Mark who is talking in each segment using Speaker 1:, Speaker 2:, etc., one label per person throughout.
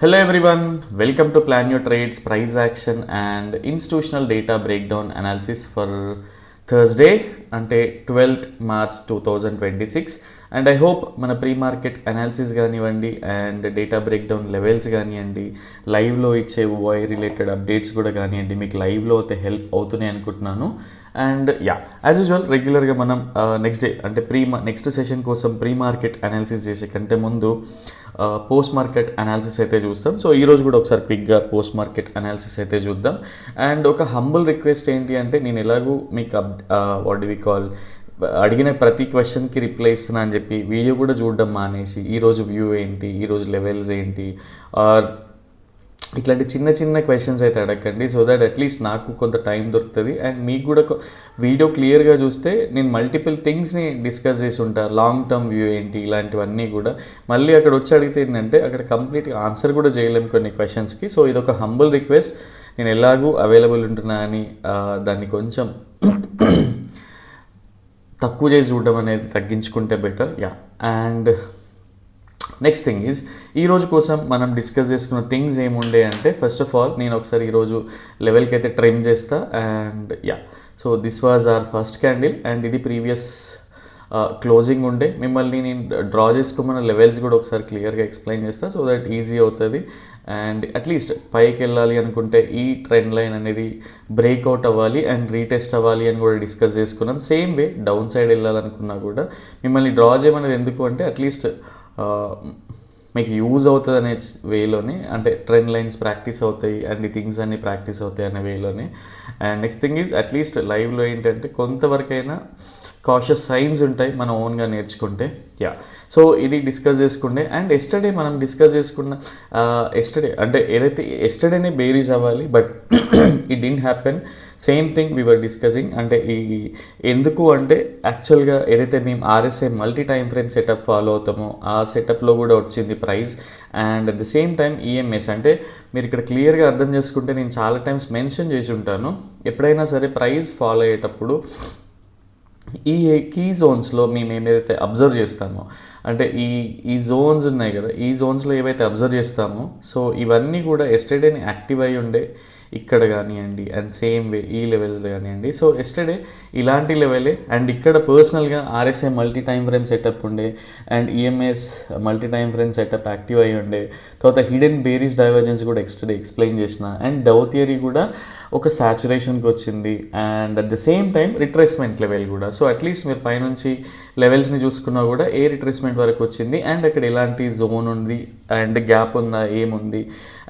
Speaker 1: Hello everyone, welcome to Plan Your Trades, Price Action and Institutional Data Breakdown Analysis for Thursday అంటే 12th March 2026 and I hope మన pre market analysis కానివ్వండి and data breakdown levels కానివ్వండి లైవ్లో ఇచ్చే ఓఐ related updates కూడా కానివ్వండి మీకు లైవ్లో అయితే హెల్ప్ అవుతున్నాయి అనుకుంటున్నాను. అండ్ యాజ్ యూజువల్ రెగ్యులర్గా మనం నెక్స్ట్ డే అంటే నెక్స్ట్ సెషన్ కోసం ప్రీ మార్కెట్ అనాలిసిస్ చేసే కంటే ముందు పోస్ట్ మార్కెట్ అనాలిసిస్ అయితే చూస్తాం. సో ఈరోజు కూడా ఒకసారి క్విక్గా పోస్ట్ మార్కెట్ అనాలిసిస్ అయితే చూద్దాం. అండ్ ఒక హంబుల్ రిక్వెస్ట్ ఏంటి అంటే నేను ఎలాగూ మీకు వాట్ డు వి కాల్ అడిగిన ప్రతి క్వశ్చన్కి రిప్లై ఇస్తున్నా అని చెప్పి వీడియో కూడా చూడడం మానేసి ఈరోజు వ్యూ ఏంటి, ఈరోజు లెవెల్స్ ఏంటి ఆర్ ఇట్లాంటి చిన్న చిన్న క్వశ్చన్స్ అయితే అడగండి. సో దట్ అట్లీస్ట్ నాకు కొంత టైం దొరుకుతుంది అండ్ మీకు కూడా వీడియో క్లియర్గా చూస్తే నేను మల్టిపుల్ థింగ్స్ని డిస్కస్ చేసి ఉంటాను. లాంగ్ టర్మ్ వ్యూ ఏంటి ఇలాంటివన్నీ కూడా మళ్ళీ అక్కడ వచ్చి అడిగితే ఏంటంటే అక్కడ కంప్లీట్గా ఆన్సర్ కూడా చేయలేము కొన్ని క్వశ్చన్స్కి. సో ఇది ఒక హంబుల్ రిక్వెస్ట్, నేను ఎలాగూ అవైలబుల్ ఉంటున్నా అని దాన్ని కొంచెం తక్కువ చేసి చూడడం అనేది తగ్గించుకుంటే better. And next thing is ఈరోజు కోసం మనం డిస్కస్ చేసుకున్న థింగ్స్ ఏముండే అంటే ఫస్ట్ ఆఫ్ ఆల్ నేను ఒకసారి ఈరోజు లెవెల్కి అయితే ట్రెండ్ చేస్తా. And so this was our first candle and ఇది ప్రీవియస్ క్లోజింగ్ ఉండే. మిమ్మల్ని నేను డ్రా చేసుకోమన్న లెవెల్స్ కూడా ఒకసారి క్లియర్గా ఎక్స్ప్లెయిన్ చేస్తా సో దట్ ఈజీ అవుతుంది. అండ్ అట్లీస్ట్ పైకి వెళ్ళాలి అనుకుంటే ఈ ట్రెండ్ లైన్ అనేది బ్రేక్అవుట్ అవ్వాలి అండ్ రీటెస్ట్ అవ్వాలి అని కూడా డిస్కస్ చేసుకున్నాం. సేమ్ వే డౌన్ సైడ్ వెళ్ళాలనుకున్నా కూడా మిమ్మల్ని డ్రా చేయమనేది ఎందుకు అంటే అట్లీస్ట్ మీకు యూజ్ అవుతుంది అనే వేలోనే, అంటే ట్రెండ్ లైన్స్ ప్రాక్టీస్ అవుతాయి అండ్ ఈ థింగ్స్ అన్నీ ప్రాక్టీస్ అవుతాయి అనే వేలోనే. And next thing is at least లైవ్లో ఏంటంటే కొంతవరకైనా కాషియస్ సైన్స్ ఉంటాయి మనం ఓన్గా నేర్చుకుంటే. సో ఇది డిస్కస్ చేసుకుంటే అండ్ ఎస్టర్డే మనం డిస్కస్ చేసుకున్న ఎస్టర్డే అంటే ఏదైతే ఎస్టర్డేనే బేరీజ్ అవ్వాలి but it didn't happen. Same thing we were discussing అంటే ఈ ఎందుకు అంటే యాక్చువల్గా ఏదైతే మేము RSI multi time frame setup follow అవుతామో ఆ సెటప్లో కూడా వచ్చింది price. And at the same time EMS అంటే మీరు ఇక్కడ క్లియర్గా అర్థం చేసుకుంటే నేను చాలా టైమ్స్ మెన్షన్ చేసి ఉంటాను, ఎప్పుడైనా సరే ప్రైస్ ఫాలో అయ్యేటప్పుడు ఈ కీ జోన్స్లో మేము ఏమైతే అబ్జర్వ్ చేస్తామో అంటే ఈ జోన్స్ ఉన్నాయి కదా, ఈ జోన్స్లో ఏవైతే అబ్జర్వ్ చేస్తామో సో ఇవన్నీ కూడా ఎస్టర్డేని యాక్టివ్ అయి ఉండే ఇక్కడ కానివ్వండి అండ్ సేమ్ వే ఈ లెవెల్స్లో కానివ్వండి. సో ఎస్టర్డే ఇలాంటి లెవెలే అండ్ ఇక్కడ పర్సనల్గా RSI multi time frame setup ఉండే and EMS multi time frame setup active అయి ఉండే. తర్వాత హిడెన్ బేరిష్ డైవర్జెన్స్ కూడా ఎస్టర్డే ఎక్స్ప్లెయిన్ చేసిన అండ్ డౌ థియరీ కూడా ఒక సాచురేషన్కి వచ్చింది and at the same time retracement level కూడా. సో అట్లీస్ట్ మీరు పైనుంచి లెవెల్స్ని చూసుకున్నా కూడా ఏ రిట్రేస్మెంట్ వరకు వచ్చింది అండ్ అక్కడ ఎలాంటి జోన్ ఉంది అండ్ గ్యాప్ ఉందా ఏముంది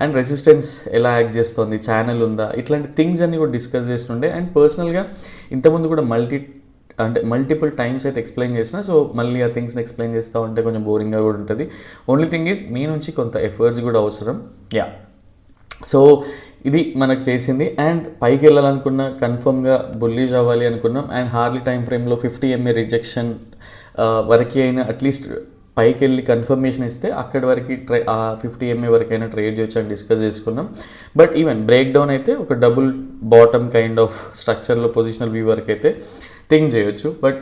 Speaker 1: అండ్ రెసిస్టెన్స్ ఎలా యాక్ట్ చేస్తుంది, ఛానల్ ఉందా, ఇట్లాంటి థింగ్స్ అన్ని కూడా డిస్కస్ చేస్తుండే. అండ్ పర్సనల్గా ఇంతకుముందు కూడా మల్టిపుల్ టైమ్స్ అయితే ఎక్స్ప్లెయిన్ చేసిన. సో మళ్ళీ ఆ థింగ్స్ని ఎక్స్ప్లెయిన్ చేస్తూ ఉంటే కొంచెం బోరింగ్గా కూడా ఉంటుంది. ఓన్లీ థింగ్ ఈజ్ మీ నుంచి కొంత ఎఫర్ట్స్ కూడా అవసరం. సో ఇది మనకు చేసింది అండ్ పైకి వెళ్ళాలనుకున్న కన్ఫర్మ్గా బుల్లిష్ అవ్వాలి అనుకున్నాం అండ్ హార్లీ టైం ఫ్రేమ్లో 50 MA రిజెక్షన్ వరకు అయినా అట్లీస్ట్ పైకి వెళ్ళి కన్ఫర్మేషన్ ఇస్తే అక్కడి వరకు 50 MA వరకైనా ట్రేడ్ చేయొచ్చు అని డిస్కస్ చేసుకున్నాం. బట్ ఈవెన్ బ్రేక్ డౌన్ అయితే ఒక డబుల్ బాటమ్ కైండ్ ఆఫ్ స్ట్రక్చర్లో పొజిషనల్ వ్యూ వరకు అయితే థింక్ చేయొచ్చు. బట్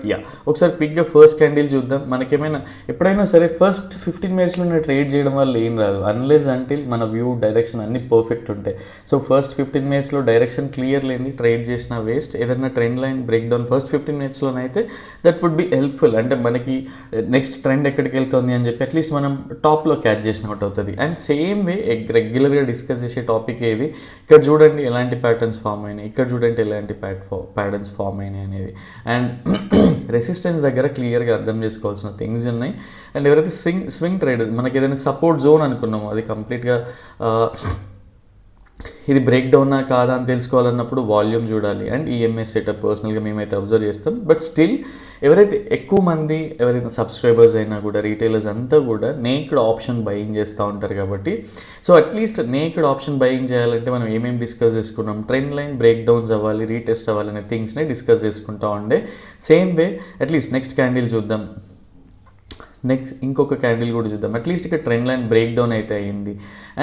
Speaker 1: ఒకసారి క్విక్గా ఫస్ట్ క్యాండిల్ చూద్దాం. మనకేమైనా ఎప్పుడైనా సరే ఫస్ట్ 15 మినిట్స్లోనే ట్రేడ్ చేయడం వల్ల ఏం రాదు అన్లెస్ అంటిల్ మన వ్యూ డైరెక్షన్ అన్నీ పర్ఫెక్ట్ ఉంటాయి. సో ఫస్ట్ 15 మినిట్స్లో డైరెక్షన్ క్లియర్ లేని ట్రేడ్ చేసిన వేస్ట్. ఏదైనా trend line break down first 15 మినిట్స్లోనైతే దట్ వుడ్ బి హెల్ప్ఫుల్. అంటే మనకి నెక్స్ట్ ట్రెండ్ ఎక్కడికి వెళ్తుంది అని చెప్పి అట్లీస్ట్ మనం టాప్లో క్యాచ్ చేసినట్టు అవుతుంది. అండ్ సేమ్ వే రెగ్యులర్గా డిస్కస్ చేసే టాపిక్ ఏది, ఇక్కడ చూడండి ఎలాంటి ప్యాటర్న్స్ ఫామ్ అయినాయి, ఇక్కడ చూడండి ఎలాంటి ప్యాటర్న్స్ ఫామ్ అయినాయి అనేది. అండ్ రెసిస్టెన్స్ దగ్గర క్లియర్గా అర్థం చేసుకోవాల్సిన థింగ్స్ ఉన్నాయి. అండ్ ఎవరైతే స్వింగ్ ట్రేడర్స్ మనకి ఏదైనా సపోర్ట్ జోన్ అనుకున్నామో అది కంప్లీట్గా ఇది బ్రేక్ డౌనా కాదా అని తెలుసుకోవాలన్నప్పుడు వాల్యూమ్ చూడాలి అండ్ ఈఎంఎస్ సెటప్ పర్సనల్గా మేమైతే అబ్జర్వ్ చేస్తాం. బట్ స్టిల్ ఎవరైతే ఎక్కువ మంది ఎవరైతే సబ్స్క్రైబర్స్ అయినా కూడా రీటైలర్స్ అంతా కూడా నేక్డ్ ఆప్షన్ బయింగ్ చేస్తూ ఉంటారు కాబట్టి so at least naked option buying చేయాలంటే మనం ఏమేమి డిస్కస్ చేసుకున్నాం, ట్రెండ్ లైన్ బ్రేక్ డౌన్స్ అవ్వాలి, రీటెస్ట్ అవ్వాలి అనే థింగ్స్ని డిస్కస్ చేసుకుంటూ ఉండే. Same way at least next candle చూద్దాం, నెక్స్ట్ ఇంకొక క్యాండిల్ కూడా చూద్దాం. అట్లీస్ట్ ఇక్కడ ట్రెండ్ లైన్ బ్రేక్ డౌన్ అయితే అయింది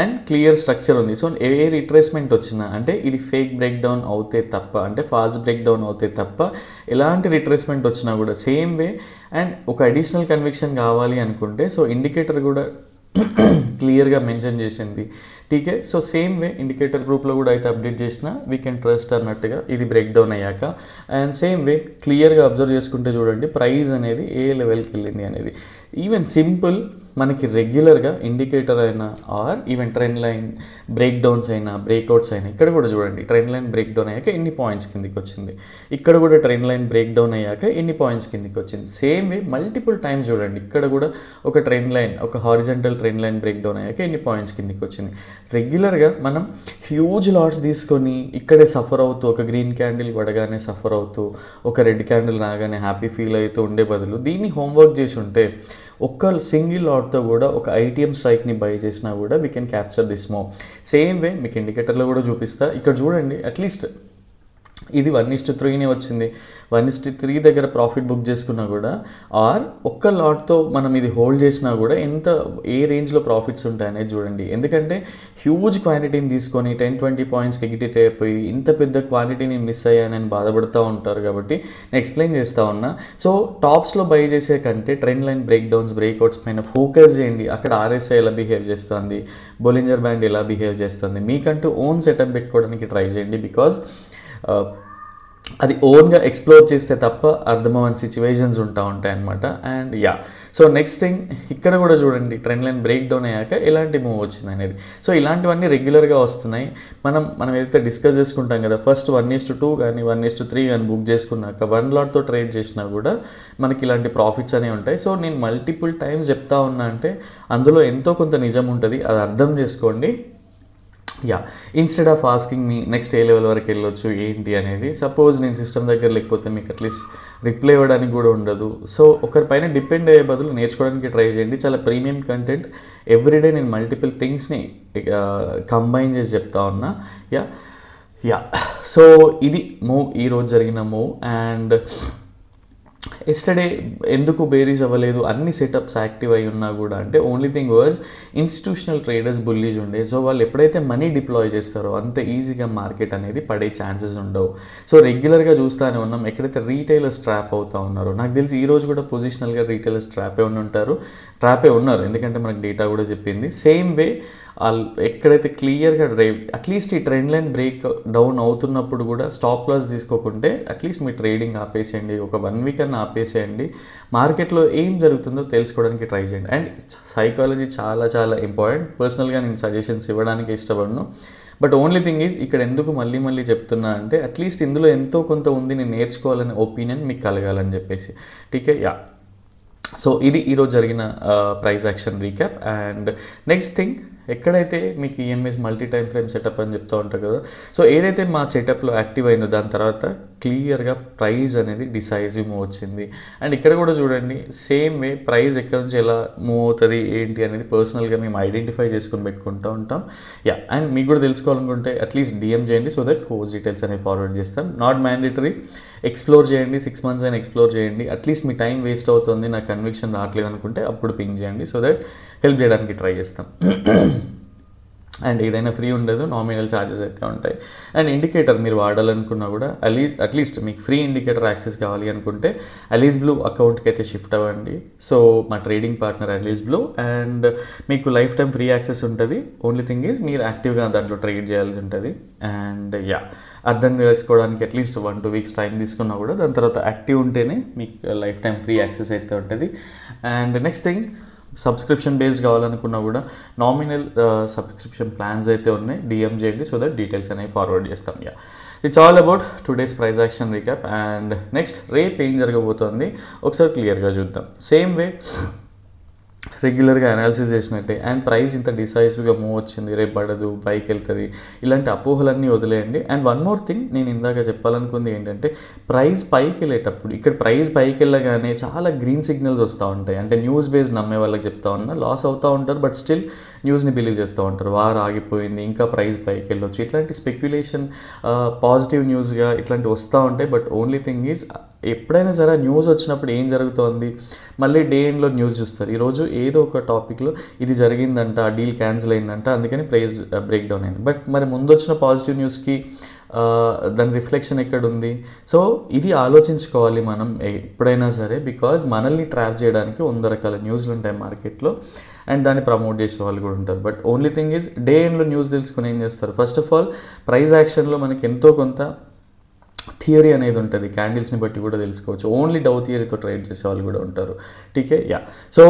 Speaker 1: అండ్ క్లియర్ స్ట్రక్చర్ ఉంది. సో ఏ రిట్రేస్మెంట్ వచ్చినా అంటే ఇది ఫేక్ బ్రేక్ డౌన్ అవుతే తప్ప అంటే ఫాల్స్ బ్రేక్ డౌన్ అవుతే తప్ప ఎలాంటి రిట్రేస్మెంట్ వచ్చినా కూడా సేమ్ వే. అండ్ ఒక అడిషనల్ కన్విక్షన్ కావాలి అనుకుంటే సో ఇండికేటర్ కూడా క్లియర్గా మెన్షన్ చేసింది. టీకే, సో సేమ్ వే ఇండికేటర్ గ్రూప్లో కూడా అయితే అప్డేట్ చేసిన వీ కెన్ ట్రస్ట్ అన్నట్టుగా ఇది బ్రేక్ డౌన్ అయ్యాక. అండ్ సేమ్ వే క్లియర్గా అబ్జర్వ్ చేసుకుంటే చూడండి ప్రైస్ అనేది ఏ లెవెల్కి వెళ్ళింది అనేది. ఈవెన్ సింపుల్ మనకి రెగ్యులర్గా ఇండికేటర్ అయినా or even trend line breakdowns అయినా బ్రేక్అవుట్స్ అయినా ఇక్కడ కూడా చూడండి ట్రెండ్ లైన్ బ్రేక్ డౌన్ అయ్యాక ఎన్ని పాయింట్స్ కిందికి వచ్చింది, ఇక్కడ కూడా ట్రెండ్ లైన్ బ్రేక్ డౌన్ అయ్యాక ఎన్ని పాయింట్స్ కిందికి వచ్చింది. సేమ్ వే మల్టిపుల్ టైమ్స్ చూడండి ఇక్కడ కూడా ఒక ట్రెండ్ లైన్ ఒక horizontal trend line break down అయ్యాక ఎన్ని పాయింట్స్ కిందికి వచ్చింది. రెగ్యులర్గా మనం హ్యూజ్ లాట్స్ తీసుకొని ఇక్కడే సఫర్ అవుతూ ఒక గ్రీన్ క్యాండిల్ పడగానే సఫర్ అవుతూ ఒక రెడ్ క్యాండిల్ రాగానే హ్యాపీ ఫీల్ అవుతూ ఉండే బదులు దీన్ని హోంవర్క్ చేసి ఉంటే ఒక్క సింగిల్ లాట్తో కూడా ఒక ఐటీఎం స్ట్రైక్ని బై చేసినా కూడా వీ కెన్ క్యాప్చర్ దిస్ మో. సేమ్ వే మీకు ఇండికేటర్లో కూడా చూపిస్తా. ఇక్కడ చూడండి అట్లీస్ట్ ఇది 1:3నే వచ్చింది. 1:3 దగ్గర ప్రాఫిట్ బుక్ చేసుకున్నా కూడా ఆర్ ఒక్క లాట్తో మనం ఇది హోల్డ్ చేసినా కూడా ఎంత ఏ రేంజ్లో ప్రాఫిట్స్ ఉంటాయనేది చూడండి. ఎందుకంటే హ్యూజ్ క్వాంటిటీని తీసుకొని 10-20 పాయింట్స్కి ఎగిటిట్ అయిపోయి ఇంత పెద్ద క్వాంటిటీని మిస్ అయ్యానని బాధపడుతూ ఉంటారు. కాబట్టి నేను ఎక్స్ప్లెయిన్ చేస్తూ ఉన్నా. సో టాప్స్లో బై చేసే కంటే trend line break downs breakouts పైన ఫోకస్ చేయండి. అక్కడ ఆర్ఎస్ఐ ఎలా బిహేవ్ చేస్తుంది, బొలింజర్ బ్యాండ్ ఎలా బిహేవ్ చేస్తుంది, మీకంటూ ఓన్ సెటప్ పెట్టుకోవడానికి ట్రై చేయండి. బికాజ్ అది ఓన్గా ఎక్స్ప్లోర్ చేస్తే తప్ప అర్థమవని సిచ్యువేషన్స్ ఉంటాయి అన్నమాట. And yeah, so next thing ఇక్కడ కూడా చూడండి ట్రెండ్ లైన్ బ్రేక్ డౌన్ అయ్యాక ఎలాంటి మూవ్ వచ్చింది అనేది. సో ఇలాంటివన్నీ రెగ్యులర్గా వస్తున్నాయి. మనం ఏదైతే డిస్కస్ చేసుకుంటాం కదా, ఫస్ట్ 1:2 కానీ 1:3 కానీ బుక్ చేసుకున్నాక 1 లాట్తో ట్రేడ్ చేసినా కూడా మనకి ఇలాంటి ప్రాఫిట్స్ అనేవి ఉంటాయి. సో నేను మల్టిపుల్ టైమ్స్ చెప్తా ఉన్నా అంటే అందులో ఎంతో కొంత నిజం ఉంటుంది, అది అర్థం చేసుకోండి. Yeah, instead of asking me next A level వరకు వెళ్ళొచ్చు ఏంటి అనేది, సపోజ్ నేను సిస్టమ్ దగ్గర లేకపోతే మీకు అట్లీస్ట్ రిప్లై ఇవ్వడానికి కూడా ఉండదు. సో ఒకరిపైన డిపెండ్ అయ్యే బదులు నేర్చుకోవడానికి ట్రై చేయండి. చాలా ప్రీమియం కంటెంట్ ఎవ్రీడే నేను మల్టిపుల్ థింగ్స్ని కంబైన్ చేసి చెప్తా ఉన్నా. యా, సో ఇది మూవ్, ఈరోజు జరిగిన మూవ్. అండ్ ఎస్టర్డే ఎందుకు బేరీస్ అవ్వలేదు, అన్ని సెటప్స్ యాక్టివ్ అయి ఉన్నా కూడా అంటే only thing was institutional traders bullish ఉండే. సో వాళ్ళు ఎప్పుడైతే మనీ డిప్లాయ్ చేస్తారో అంత ఈజీగా మార్కెట్ అనేది పడే ఛాన్సెస్ ఉండవు. సో రెగ్యులర్గా చూస్తూనే ఉన్నాం ఎక్కడైతే రీటైలర్స్ ట్రాప్ అవుతూ ఉన్నారో. నాకు తెలిసి ఈరోజు కూడా పొజిషనల్గా రీటైలర్స్ ట్రాపే ఉన్నారు ఎందుకంటే మనకు డేటా కూడా చెప్పింది. సేమ్ వే ఎక్కడైతే క్లియర్గా అట్లీస్ట్ ఈ ట్రెండ్ లైన్ బ్రేక్ డౌన్ అవుతున్నప్పుడు కూడా స్టాప్ లాస్ తీసుకోకుంటే అట్లీస్ట్ మీ ట్రేడింగ్ ఆపేసేయండి, ఒక 1 వీక్ అన్న ఆపేసేయండి. మార్కెట్లో ఏం జరుగుతుందో తెలుసుకోవడానికి ట్రై చేయండి. అండ్ సైకాలజీ చాలా చాలా ఇంపార్టెంట్. పర్సనల్గా నేను సజెషన్స్ ఇవ్వడానికి ఇష్టపడను. బట్ ఓన్లీ థింగ్ ఈజ్ ఇక్కడ ఎందుకు మళ్ళీ చెప్తున్నా అంటే అట్లీస్ట్ ఇందులో ఎంతో కొంత ఉంది, నేను నేర్చుకోవాలనే ఒపీనియన్ మీకు కలగాలని చెప్పేసి. టీకే, యా, సో ఇది ఈరోజు జరిగిన price action recap. And next thing, ఎక్కడైతే మీకు EMS multi time frame setup అని చెప్తూ ఉంటారు కదా, సో ఏదైతే మా సెటప్లో యాక్టివ్ అయిందో దాని తర్వాత క్లియర్గా ప్రైస్ అనేది డిసైజివ్ మూవ్ వచ్చింది. అండ్ ఇక్కడ కూడా చూడండి సేమ్ వే ప్రైస్ ఎక్కడి నుంచి ఎలా మూవ్ అవుతుంది ఏంటి అనేది పర్సనల్గా మేము ఐడెంటిఫై చేసుకొని పెట్టుకుంటూ ఉంటాం. యా, అండ్ మీకు కూడా తెలుసుకోవాలనుకుంటే అట్లీస్ట్ డిఎం చేయండి, సో దట్ కోర్స్ డీటెయిల్స్ అనేవి ఫార్వర్డ్ చేస్తాం. నాట్ మ్యాండేటరీ, ఎక్స్ప్లోర్ చేయండి, 6 months అయినా ఎక్స్ప్లోర్ చేయండి. అట్లీస్ట్ మీ టైం వేస్ట్ అవుతుంది, నాకు కన్విక్షన్ రావట్లేదు అనుకుంటే అప్పుడు పింగ్ చేయండి, సో దట్ హెల్ప్ చేయడానికి ట్రై చేస్తాం. అండ్ ఏదైనా ఫ్రీ ఉండదు, నామినల్ ఛార్జెస్ అయితే ఉంటాయి. అండ్ ఇండికేటర్ మీరు వాడాలనుకున్నా కూడా అట్లీస్ట్ మీకు ఫ్రీ ఇండికేటర్ యాక్సెస్ కావాలి అనుకుంటే అలీస్ బ్లూ అకౌంట్కి అయితే షిఫ్ట్ అవ్వండి. సో మా trading partner Alice Blue, and మీకు లైఫ్ టైం ఫ్రీ యాక్సెస్ ఉంటుంది. ఓన్లీ థింగ్ ఈజ్ మీరు యాక్టివ్గా దాంట్లో ట్రేడ్ చేయాల్సి ఉంటుంది. అండ్ యా, అర్థం చేసుకోవడానికి అట్లీస్ట్ 1-2 weeks టైం తీసుకున్నా కూడా దాని తర్వాత యాక్టివ్ ఉంటేనే మీకు లైఫ్ టైం ఫ్రీ యాక్సెస్ అయితే ఉంటుంది. And next thing, subscription based కావాలనుకున్నా కూడా నామినల్ సబ్స్క్రిప్షన్ ప్లాన్స్ అయితే ఉన్నాయి, డిఎం చేయండి, సో దట్ డీటెయిల్స్ అనేవి ఫార్వర్డ్ చేస్తాం. Yeah, it's all about today's price action recap. And next రేపు ఏం జరగబోతోంది ఒకసారి క్లియర్గా చూద్దాం. సేమ్ వే రెగ్యులర్గా అనాలిసిస్ చేసినట్టే. అండ్ ప్రైస్ ఇంత డిసైసివ్గా మూవ్ వచ్చింది, రేపు పడదు, పైకి వెళ్తుంది, ఇలాంటి అపోహలన్నీ వదిలేయండి. అండ్ వన్ మోర్ థింగ్ నేను ఇందాక చెప్పాలనుకుంది ఏంటంటే ప్రైస్ పైకి వెళ్ళేటప్పుడు ఇక్కడ ప్రైస్ పైకి వెళ్ళగానే చాలా గ్రీన్ సిగ్నల్స్ వస్తూ ఉంటాయి. అంటే న్యూస్ బేస్డ్ నమ్మే వాళ్ళకి చెప్తా ఉన్నా, లాస్ అవుతూ ఉంటారు, బట్ స్టిల్ న్యూస్ని బిలీవ్ చేస్తూ ఉంటారు. వార్ ఆగిపోయింది, ఇంకా ప్రైస్ పైకి వెళ్ళొచ్చు, ఇట్లాంటి స్పెక్యులేషన్ పాజిటివ్ న్యూస్గా ఇట్లాంటివి వస్తూ ఉంటాయి. బట్ ఓన్లీ థింగ్ ఈజ్ ఎప్పుడైనా సరే న్యూస్ వచ్చినప్పుడు ఏం జరుగుతోంది మళ్ళీ డే ఎండ్లో న్యూస్ చూస్తారు. ఈరోజు ఏదో ఒక టాపిక్లో ఇది జరిగిందంట, డీల్ క్యాన్సిల్ అయిందంట, అందుకని ప్రైస్ బ్రేక్ డౌన్ అయింది. బట్ మరి ముందు వచ్చిన పాజిటివ్ న్యూస్కి దాని రిఫ్లెక్షన్ ఎక్కడ ఉంది. సో ఇది ఆలోచించుకోవాలి మనం ఎప్పుడైనా సరే, బికాజ్ మనల్ని ట్రాప్ చేయడానికి 100 రకాల న్యూస్లు ఉంటాయి మార్కెట్లో అండ్ దాన్ని ప్రమోట్ చేసే వాళ్ళు కూడా ఉంటారు. But only thing is day ఎండ్లో న్యూస్ తెలుసుకుని ఏం చేస్తారు, ఫస్ట్ ఆఫ్ ఆల్ ప్రైస్ యాక్షన్లో మనకి ఎంతో కొంత థియరీ అనేది ఉంటుంది, క్యాండిల్స్ని బట్టి కూడా తెలుసుకోవచ్చు. ఓన్లీ డౌ థియరీతో ట్రేడ్ చేసే వాళ్ళు కూడా ఉంటారు. టీకే, యా. సో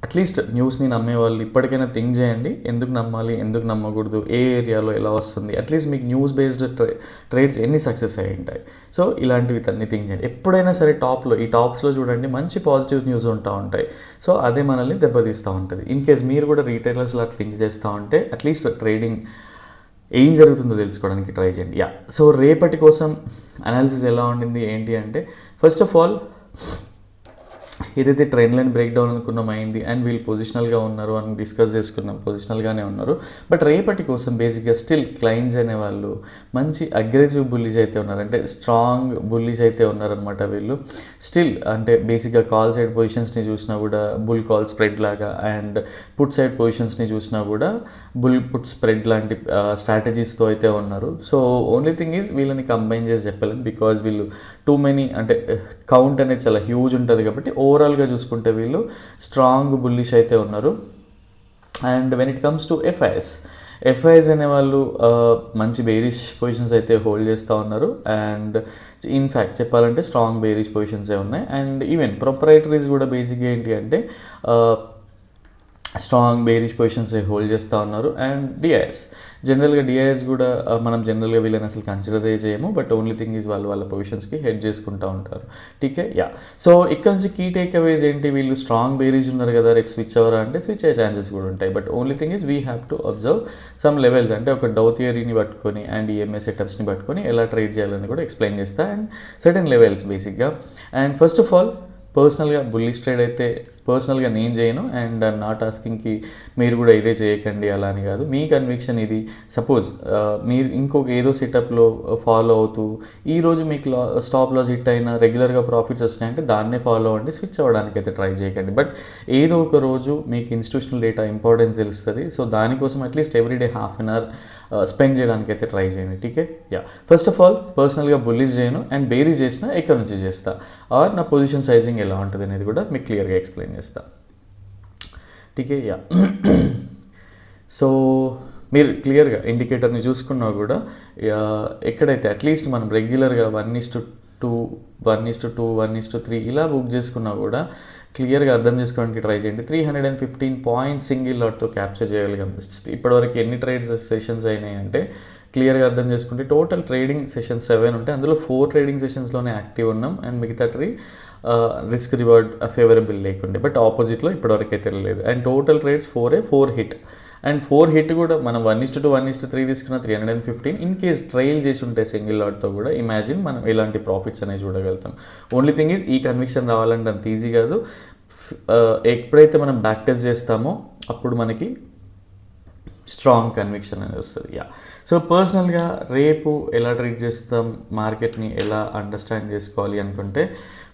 Speaker 1: అట్లీస్ట్ న్యూస్ని నమ్మే వాళ్ళు ఇప్పటికైనా థింక్ చేయండి, ఎందుకు నమ్మాలి, ఎందుకు నమ్మకూడదు, ఏ ఏరియాలో ఎలా వస్తుంది, అట్లీస్ట్ మీకు న్యూస్ బేస్డ్ ట్రేడ్స్ ఎన్ని సక్సెస్ అయ్యి ఉంటాయి. సో ఇలాంటివి అన్ని థింక్ చేయండి. ఎప్పుడైనా సరే ఈ టాప్స్లో చూడండి మంచి పాజిటివ్ న్యూస్ ఉంటాయి. సో అదే మనల్ని దెబ్బతీస్తూ ఉంటుంది. ఇన్ కేస్ మీరు కూడా రీటైలర్స్లో అట్లా థింక్ చేస్తూ ఉంటే అట్లీస్ట్ ట్రేడింగ్ ఏం జరుగుతుందో తెలుసుకోవడానికి ట్రై చేయండి. యా. సో రేపటి కోసం అనాలిసిస్ ఎలా ఉండింది ఏంటి అంటే, ఫస్ట్ ఆఫ్ ఆల్ ఏదైతే ట్రెండ్ లైన్ బ్రేక్ డౌన్ అనుకున్నాం అయింది అండ్ వీళ్ళు పొజిషనల్గా ఉన్నారు అని డిస్కస్ చేసుకున్నాం, పొజిషనల్గానే ఉన్నారు. బట్ రేపటి కోసం బేసిక్గా స్టిల్ క్లయింట్స్ అనేవాళ్ళు మంచి అగ్రెసివ్ బుల్లిష్ అయితే ఉన్నారు, అంటే స్ట్రాంగ్ బుల్లిష్ అయితే ఉన్నారనమాట వీళ్ళు. స్టిల్ అంటే బేసిక్గా కాల్ సైడ్ పొజిషన్స్ని చూసినా కూడా బుల్ కాల్ స్ప్రెడ్ లాగా, అండ్ పుట్ సైడ్ పొజిషన్స్ని చూసినా కూడా బుల్ పుట్ స్ప్రెడ్ లాంటి స్ట్రాటజీస్తో అయితే ఉన్నారు. సో ఓన్లీ థింగ్ ఈజ్ వీళ్ళని కంబైన్ చేసి చెప్పలేం, బికాజ్ వీళ్ళు టూ మెనీ అంటే కౌంట్ అనేది చాలా హ్యూజ్ ఉంటుంది కాబట్టి ఓవరాల్గా చూసుకుంటే వీళ్ళు స్ట్రాంగ్ బుల్లిష్ అయితే ఉన్నారు. And when it comes to FIs అనేవాళ్ళు మంచి బేరిష్ పొజిషన్స్ అయితే హోల్డ్ చేస్తూ ఉన్నారు. అండ్ ఇన్ఫ్యాక్ట్ చెప్పాలంటే స్ట్రాంగ్ బేరిష్ పొజిషన్సే ఉన్నాయి. అండ్ ఈవెన్ ప్రొపరైటరీస్ కూడా బేసిక్గా ఏంటి అంటే స్ట్రాంగ్ బేరిష్ పొజిషన్స్ హోల్డ్ చేస్తూ ఉన్నారు. అండ్ డిఐఎస్ కూడా మనం జనరల్గా వీళ్ళని అసలు కన్సిడర్ చేయము, బట్ ఓన్లీ థింగ్ ఈజ్ వాళ్ళ పొజిషన్స్కి హెడ్ చేసుకుంటూ ఉంటారు. టీకే, యా. సో ఇక్కడ నుంచి కీ టేక్ అవేస్ ఏంటి, వీళ్ళు స్ట్రాంగ్ బేరిష్ ఉన్నారు కదా, రేపు స్విచ్ అవ్వరా అంటే స్విచ్ అయ్యే ఛాన్సెస్ కూడా ఉంటాయి. But only thing is we have to observe some levels, అంటే ఒక డౌ థియరీని పట్టుకొని అండ్ ఈఎంఐ సెటప్స్ని పట్టుకొని ఎలా ట్రేడ్ చేయాలని కూడా ఎక్స్ప్లెయిన్ చేస్తా, అండ్ సర్టెన్ లెవెల్స్ బేసిక్గా. అండ్ ఫస్ట్ ఆఫ్ ఆల్ పర్సనల్గా బుల్లిష్ ట్రేడ్ అయితే పర్సనల్గా నేను చేయను, అండ్ ఐఎమ్ నాట్ ఆస్కింగ్కి మీరు కూడా ఇదే చేయకండి అలా అని కాదు. మీ కన్విక్షన్ ఇది. సపోజ్ మీరు ఇంకొక ఏదో సెటప్లో ఫాలో అవుతూ ఈరోజు మీకు స్టాప్ లాస్ హిట్ అయినా రెగ్యులర్గా ప్రాఫిట్స్ వస్తున్నాయంటే దాన్నే ఫాలో అవ్వండి, స్విచ్ అవ్వడానికి అయితే ట్రై చేయకండి. బట్ ఏదో ఒక రోజు మీకు ఇన్స్టిట్యూషనల్ డేటా ఇంపార్టెన్స్ తెలుస్తుంది. సో దానికోసం at least everyday half an hour spend చేయడానికి అయితే ట్రై చేయండి. టీకే, యా. ఫస్ట్ ఆఫ్ ఆల్ పర్సనల్గా బుల్లిష్ చేయను, అండ్ బేరీస్ చేసినా ఎక్కడి నుంచి చేస్తా, ఆర్ నా పొజిషన్ సైజింగ్ ఎలా ఉంటుంది అనేది కూడా మీకు క్లియర్గా ఎక్స్ప్లెయిన్ చేస్తా. టీకే, యా. సో మీరు క్లియర్గా ఇండికేటర్ని చూసుకున్నా కూడా ఎక్కడైతే అట్లీస్ట్ మనం రెగ్యులర్గా 1:2, 1:2, 1:3 ఇలా బుక్ చేసుకున్నా కూడా క్లియర్గా అర్థం చేసుకోవడానికి ట్రై చేయండి. 315 పాయింట్స్ సింగిల్ లాట్తో క్యాప్చర్ చేయగలిగాం. ఇప్పటివరకు ఎన్ని ట్రేడ్స్ సెషన్స్ అయినాయి అంటే క్లియర్గా అర్థం చేసుకుంటే టోటల్ ట్రేడింగ్ సెషన్స్ 7 ఉంటాయి, అందులో 4 ట్రేడింగ్ సెషన్స్లోనే యాక్టివ్ ఉన్నాం, అండ్ మిగతా 3 రిస్క్ రివార్డ్ ఫేవరబుల్ లేకుండే. బట్ ఆపోజిట్లో ఇప్పటివరకు అయితే లేదు. And total trades 4 hit, and 4 hit కూడా మనం 1:2, 1:3 తీసుకున్న 315. ఇన్ కేస్ ట్రైల్ చేసి ఉంటే సింగిల్ లాట్తో కూడా ఇమాజిన్ మనం ఇలాంటి ప్రాఫిట్స్ అనేవి చూడగలుగుతాం. ఓన్లీ థింగ్ ఈజ్ ఈ కన్విక్షన్ రావాలంటే అంత ఈజీ కాదు. ఎప్పుడైతే మనం బ్యాక్ టెస్ట్ చేస్తామో అప్పుడు మనకి స్ట్రాంగ్ కన్విక్షన్ అనేది వస్తుంది. యా. సో పర్సనల్గా రేపు ఎలా ట్రీట్ చేస్తాం, మార్కెట్ని ఎలా అండర్స్టాండ్ చేసుకోవాలి అనుకుంటే,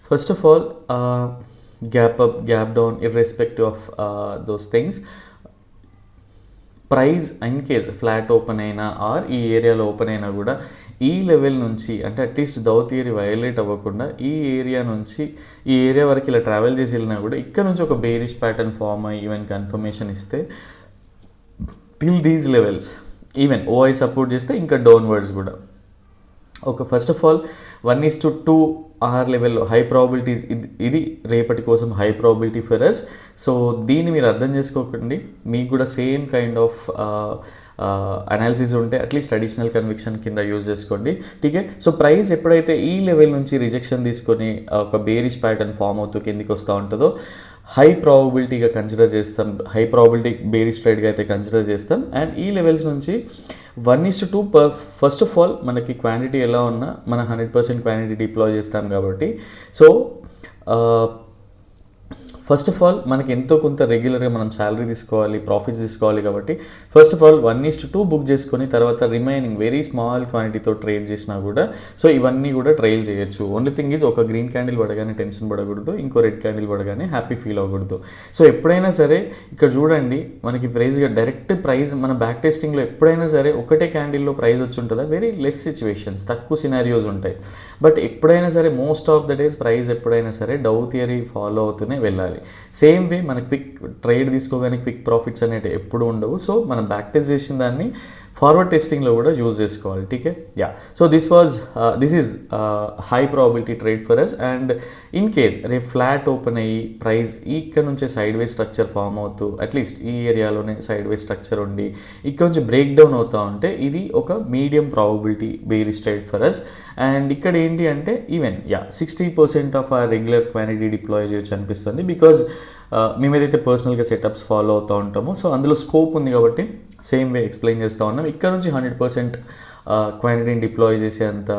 Speaker 1: first of all gap up, gap down, irrespective of those things, price in case flat open అయినా ఆర్ ఈ ఏరియాలో ఓపెన్ అయినా కూడా ఈ లెవెల్ నుంచి, అంటే అట్లీస్ట్ డౌ థియరీ వైలేట్ అవ్వకుండా ఈ ఏరియా వరకు ఇలా ట్రావెల్ చేసి వెళ్ళినా కూడా ఇక్కడ నుంచి ఒక బేరిష్ ప్యాటర్న్ ఫామ్ అయ్యి ఈవెన్ కన్ఫర్మేషన్ ఇస్తే till these levels even OI support చేస్తే ఇంకా డౌన్వర్డ్స్ కూడా ఒక ఫస్ట్ ఆఫ్ ఆల్ 1:2 ఆర్ లెవెల్లో హై ప్రాబిలిటీ, ఇది రేపటి కోసం high probability for us. So దీన్ని మీరు అర్థం చేసుకోకండి, మీకు కూడా సేమ్ కైండ్ ఆఫ్ అనాలిసిస్ ఉంటే అట్లీస్ట్ అడిషనల్ కన్విక్షన్ కింద యూజ్ చేసుకోండి. టీకే. సో ప్రైస్ ఎప్పుడైతే ఈ లెవెల్ నుంచి రిజెక్షన్ తీసుకొని ఒక బేరిష్ ప్యాటర్న్ ఫామ్ అవుతూ కిందికి వస్తూ ఉంటుందో హై ప్రాబిలిటీగా కన్సిడర్ చేస్తాం, హై ప్రాబిలిటీ బేరిష్ ట్రేడ్గా అయితే కన్సిడర్ చేస్తాం. అండ్ ఈ లెవెల్స్ నుంచి 1:2 ఫస్ట్ ఆఫ్ ఆల్ మనకి క్వాంటిటీ ఎలా ఉన్నా మన 100% క్వాంటిటీ డిప్లాయ్ చేస్తాం కాబట్టి, సో ఫస్ట్ ఆఫ్ ఆల్ మనకి ఎంతో కొంత రెగ్యులర్గా మనం శాలరీ తీసుకోవాలి, ప్రాఫిట్స్ తీసుకోవాలి కాబట్టి ఫస్ట్ ఆఫ్ ఆల్ 1:2 బుక్ చేసుకొని తర్వాత రిమైనింగ్ వెరీ స్మాల్ క్వాంటిటీతో ట్రేడ్ చేసినా కూడా సో ఇవన్నీ కూడా ట్రైల్ చేయొచ్చు. ఓన్లీ థింగ్ ఈజ్ ఒక గ్రీన్ క్యాండిల్ పడగానే టెన్షన్ పడకూడదు, ఇంకో రెడ్ క్యాండిల్ పడగానే హ్యాపీ ఫీల్ అవ్వకూడదు. సో ఎప్పుడైనా సరే ఇక్కడ చూడండి మనకి ప్రైస్గా డైరెక్ట్ ప్రైస్ మన బ్యాక్ టెస్టింగ్లో ఎప్పుడైనా సరే ఒకటే క్యాండిల్లో ప్రైస్ వచ్చి ఉంటుందా, వెరీ లెస్ సిచ్యువేషన్స్, తక్కువ సినారియోస్ ఉంటాయి. బట్ ఎప్పుడైనా సరే most of the days price ఎప్పుడైనా సరే డౌ థియరీ ఫాలో అవుతూనే వెళ్ళాలి. సేమ్ వే మన క్విక్ ట్రేడ్ తీసుకోగానే క్విక్ ప్రాఫిట్స్ అనేవి ఎప్పుడు ఉండవు. సో మనం బ్యాక్ టెస్ట్ చేసిన దాన్ని ఫార్వర్డ్ టెస్టింగ్లో కూడా యూజ్ చేసుకోవాలి. TK yeah. So this is high probability trade for us. And in case రేపు ఫ్లాట్ ఓపెన్ అయ్యి ప్రైస్ ఇక్కడ నుంచే సైడ్ వే స్ట్రక్చర్ ఫామ్ అవుతూ అట్లీస్ట్ ఈ ఏరియాలోనే సైడ్ వే స్ట్రక్చర్ ఉండి ఇక్కడ నుంచి బ్రేక్ డౌన్ అవుతూ ఉంటే ఇది ఒక medium probability bearish trade for us. And ఇక్కడ ఏంటి అంటే ఈవెన్ 60% ఆఫ్ ఆ రెగ్యులర్ క్వాంటిటీ డిప్లాయ్ చేయొచ్చు అనిపిస్తుంది. బికాజ్ మేము ఏదైతే పర్సనల్గా సెటప్స్ ఫాలో అవుతూ ఉంటామో సో అందులో స్కోప్ ఉంది కాబట్టి సేమ్ వే ఎక్స్ప్లెయిన్ చేస్తూ ఉన్నాం. ఇక్కడ నుంచి 100% క్వాంటిటీని డిప్లాయ్ చేసేంత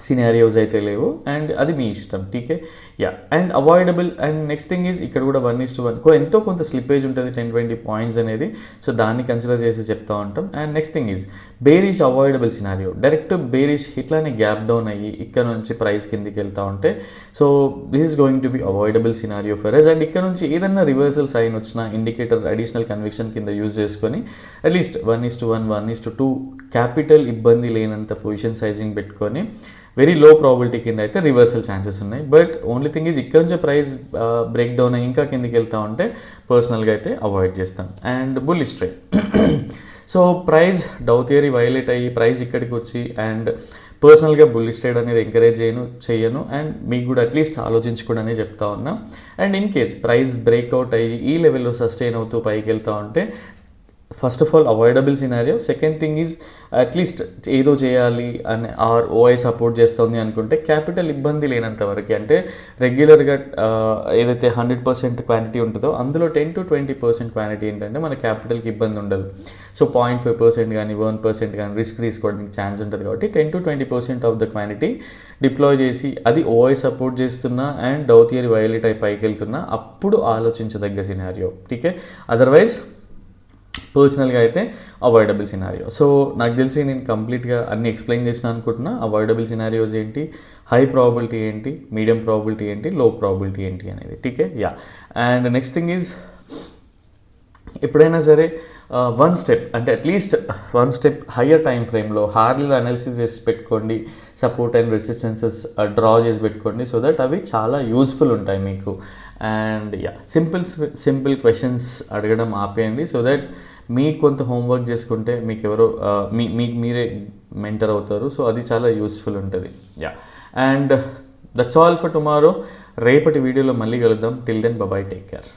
Speaker 1: సినారియోస్ అయితే లేవు అండ్ అది మీ ఇష్టం. TK yeah. And avoidable. And next thing is ఇక్కడ కూడా 1:1 ఎంతో కొంత స్లిప్పేజ్ ఉంటుంది 10-20 పాయింట్స్ అనేది. సో దాన్ని కన్సిడర్ చేసి చెప్తా ఉంటాం. And next thing is bearish avoidable scenario. Direct bearish ఇట్లానే గ్యాప్ డౌన్ అయ్యి ఇక్కడ నుంచి ప్రైస్ కిందికి వెళ్తూ ఉంటే so this is going to be avoidable scenario for us. And ఇక్కడ నుంచి ఏదన్నా రివర్సల్ సైన్ వచ్చినా ఇండికేటర్ అడిషనల్ కన్విక్షన్ కింద యూజ్ చేసుకొని అట్లీస్ట్ 1:1, 1:2 క్యాపిటల్ ఇబ్బంది లేనంత పొజిషన్ సైజింగ్ పెట్టుకొని వెరీ లో ప్రాబిలిటీ కింద అయితే రివర్సల్ ఛాన్సెస్ ఉన్నాయి. బట్ ఓన్లీ థింగ్ ఈజ్ ఇక్కడ నుంచే ప్రైస్ బ్రేక్ డౌన్ అయ్యి ఇంకా కిందికి వెళ్తూ ఉంటే పర్సనల్గా అయితే అవాయిడ్ చేస్తాం. And bullish trade. So price dough theory violate అయ్యి ప్రైస్ ఇక్కడికి వచ్చి అండ్ పర్సనల్గా బుల్లిష్ ట్రేడ్ అనేది ఎంకరేజ్ చేయను అండ్ మీకు కూడా అట్లీస్ట్ ఆలోచించుకోవడనే చెప్తా ఉన్నా. And in case price breakout అయ్యి ఈ లెవెల్లో సస్టైన్ అవుతూ పైకి వెళ్తూ ఉంటే first of all avoidable scenario. Second thing is at least ఏదో చేయాలి అని ఆర్ ఓఐ సపోర్ట్ చేస్తుంది అనుకుంటే క్యాపిటల్ ఇబ్బంది లేనంత వరకు అంటే రెగ్యులర్గా ఏదైతే 100% క్వాంటిటీ ఉంటుందో అందులో 10-20% క్వాంటిటీ ఏంటంటే మన క్యాపిటల్కి ఇబ్బంది ఉండదు. సో 0.5% కానీ 1% కానీ రిస్క్ తీసుకోవడానికి ఛాన్స్ ఉంటుంది కాబట్టి 10-20% ఆఫ్ ద క్వాంటిటీ డిప్లాయ్ చేసి అది ఓఐ సపోర్ట్ చేస్తున్నా అండ్ డౌ థియరీ వైలేట్ అయి పైకి వెళ్తున్నా అప్పుడు ఆలోచించదగ్గ సినారియో. టీకే. అదర్వైజ్ పర్సనల్గా అయితే అవాయిడబుల్ సినారియో. సో నాకు తెలిసి నేను కంప్లీట్గా అన్ని ఎక్స్ప్లెయిన్ చేసిన అనుకుంటున్నా. అవాయిడబుల్ సినారియోస్ ఏంటి, హై ప్రాబిలిటీ ఏంటి, మీడియం ప్రాబిలిటీ ఏంటి, లో ప్రాబిలిటీ ఏంటి అనేది. TK yeah. And next thing is ఎప్పుడైనా సరే వన్ స్టెప్ అంటే అట్లీస్ట్ 1 స్టెప్ హయ్యర్ టైం ఫ్రేమ్లో హార్లీలో అనాలిసిస్ చేసి పెట్టుకోండి. సపోర్ట్ అండ్ రెసిస్టెన్సెస్ డ్రా చేసి పెట్టుకోండి. సో దట్ అవి చాలా యూస్ఫుల్ ఉంటాయి మీకు. అండ్ యా సింపుల్ క్వశ్చన్స్ అడగడం ఆపేయండి. సో దట్ మీకు కొంత హోంవర్క్ చేసుకుంటే మీకు ఎవరో మీరే మెంటర్ అవుతారు. సో అది చాలా యూస్ఫుల్ ఉంటుంది. Yeah. And that's all for tomorrow. రేపటి వీడియోలో మళ్ళీ కలుద్దాం. Till then bye, take care.